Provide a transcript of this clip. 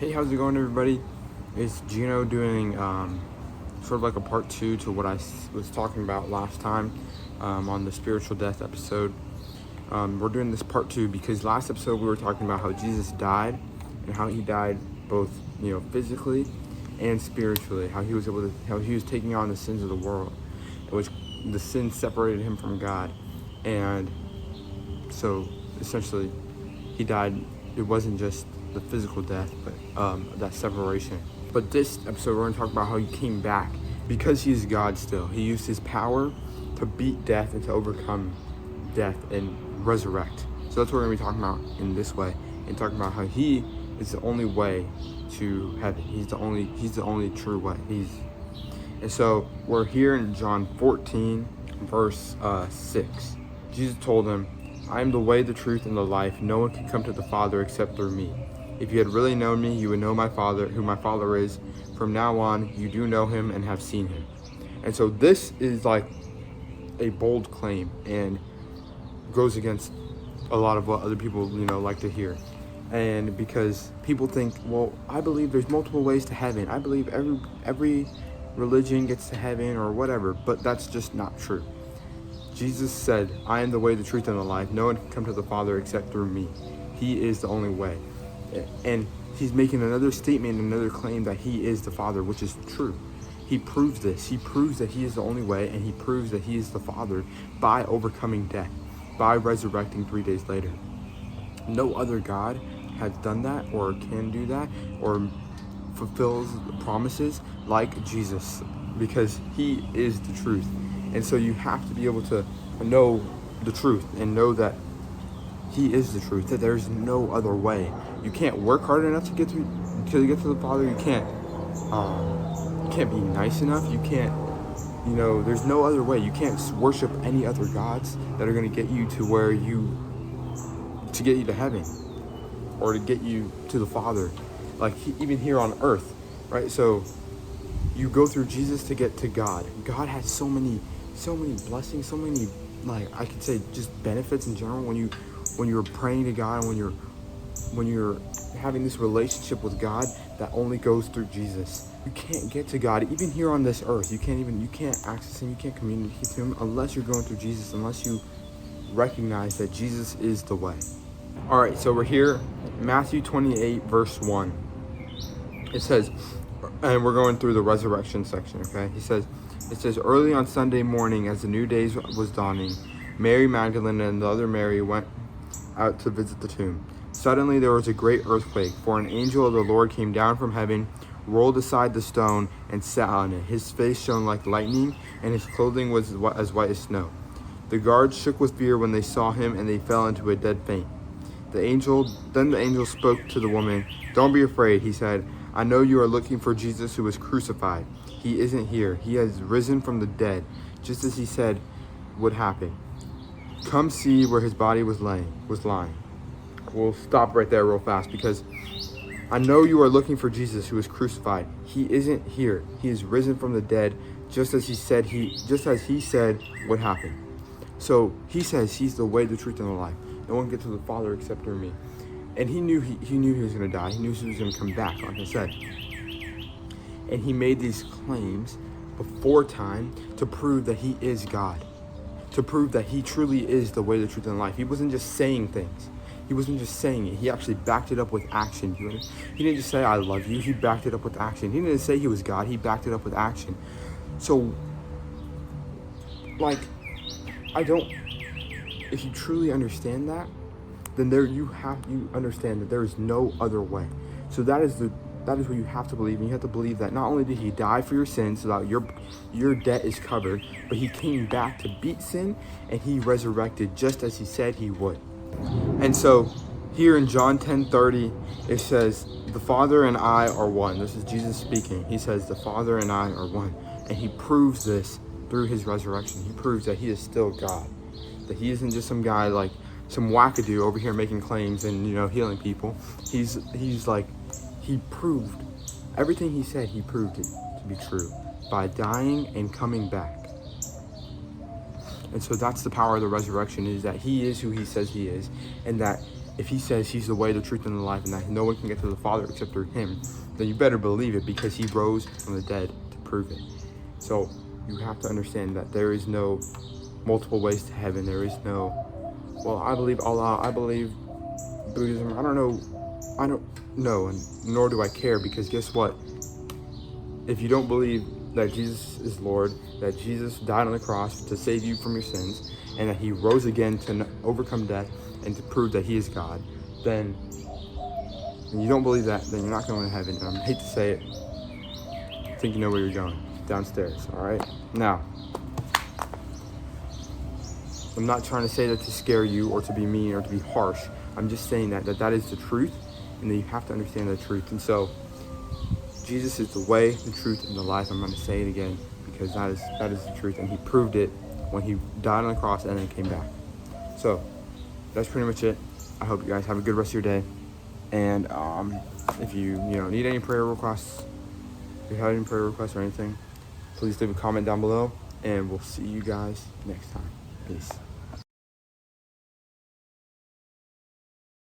Hey, how's it going, everybody? It's Gino doing sort of like a part two to what I was talking about last time on the spiritual death episode. We're doing this part two because last episode we were talking about how Jesus died and how he died both, physically and spiritually. How he was taking on the sins of the world, which the sin separated him from God, and so essentially he died. It wasn't just the physical death, but that separation. But this episode, we're going to talk about how he came back because he is God still. He used his power to beat death and to overcome death and resurrect. So that's what we're going to be talking about in this way, and talking about how he is the only way to heaven. He's the only true way. And so we're here in John 14, verse 6. Jesus told him, "I am the way, the truth, and the life. No one can come to the Father except through me. If you had really known me, you would know my Father, who my Father is. From now on, you do know him and have seen him." And so this is like a bold claim and goes against a lot of what other people, like to hear. And because people think, well, I believe there's multiple ways to heaven. I believe every religion gets to heaven or whatever, but that's just not true. Jesus said, "I am the way, the truth, and the life. No one can come to the Father except through me." He is the only way. And he's making another statement, another claim that he is the Father, which is true. He proves this. He proves that he is the only way, and he proves that he is the Father by overcoming death, by resurrecting 3 days later. No other God has done that or can do that or fulfills promises like Jesus, because he is the truth. And so you have to be able to know the truth and know that he is the truth, that there's no other way. You can't work hard enough to get to the Father. You can't be nice enough. You can't, there's no other way. You can't worship any other gods that are going to get you to get you to heaven or to get you to the Father, like even here on earth, right? So you go through Jesus to get to God. God has so many blessings, so many, like I could say, just benefits in general when you're praying to God, and when you're having this relationship with God that only goes through Jesus. You can't get to God even here on this earth. You can't access him, you can't communicate to him unless you're going through Jesus, unless you recognize that Jesus is the way. All right, so we're here, Matthew 28, verse 1. It says, and we're going through the resurrection section, okay? It says, "Early on Sunday morning, as the new day was dawning, Mary Magdalene and the other Mary went out to visit the tomb. Suddenly there was a great earthquake, for an angel of the Lord came down from heaven, rolled aside the stone, and sat on it. His face shone like lightning, and his clothing was as white as snow. The guards shook with fear when they saw him, and they fell into a dead faint. Then the angel spoke to the woman. "Don't be afraid," he said. "I know you are looking for Jesus who was crucified. He isn't here. He has risen from the dead, just as he said would happen. Come see where his body was lying." We'll stop right there real fast, because I know you are looking for Jesus who was crucified. He isn't here. He is risen from the dead, just as he said would happen. So he says he's the way, the truth, and the life. No one gets to the Father except through me. And he knew he was going to die. He knew he was going to come back, like I said. And he made these claims before time to prove that he is God, to prove that he truly is the way, the truth, and the life. He wasn't just saying things. He wasn't just saying it. He actually backed it up with action. He didn't just say, "I love you." He backed it up with action. He didn't say he was God. He backed it up with action. So, if you truly understand that, then you understand that there is no other way. So that is what you have to believe. And you have to believe that not only did he die for your sins so that your debt is covered, but he came back to beat sin, and he resurrected just as he said he would. And so here in John 10:30, it says, "The Father and I are one." This is Jesus speaking. He says, "The Father and I are one." And he proves this through his resurrection. He proves that he is still God, that he isn't just some guy, like some wackadoo over here making claims and healing people. He proved everything he said. He proved it to be true by dying and coming back. And so that's the power of the resurrection, is that he is who he says he is, and that if he says he's the way, the truth, and the life, and that no one can get to the Father except through him, then you better believe it, because he rose from the dead to prove it. So you have to understand that there is no multiple ways to heaven. There is no, well, I believe Allah, I believe Buddhism. I don't know, and nor do I care, because guess what? If you don't believe that Jesus is Lord, that Jesus died on the cross to save you from your sins, and that he rose again to overcome death and to prove that he is God, then you don't believe that, then you're not going to heaven. And I hate to say it, I think you know where you're going. Downstairs, all right? Now, I'm not trying to say that to scare you or to be mean or to be harsh. I'm just saying that is the truth, and that you have to understand the truth. And so, Jesus is the way, the truth, and the life. I'm going to say it again, because that is the truth, and he proved it when he died on the cross and then came back. So that's pretty much it. I hope you guys have a good rest of your day, and if you need any prayer requests, if you have any prayer requests or anything, please leave a comment down below, and we'll see you guys next time. Peace.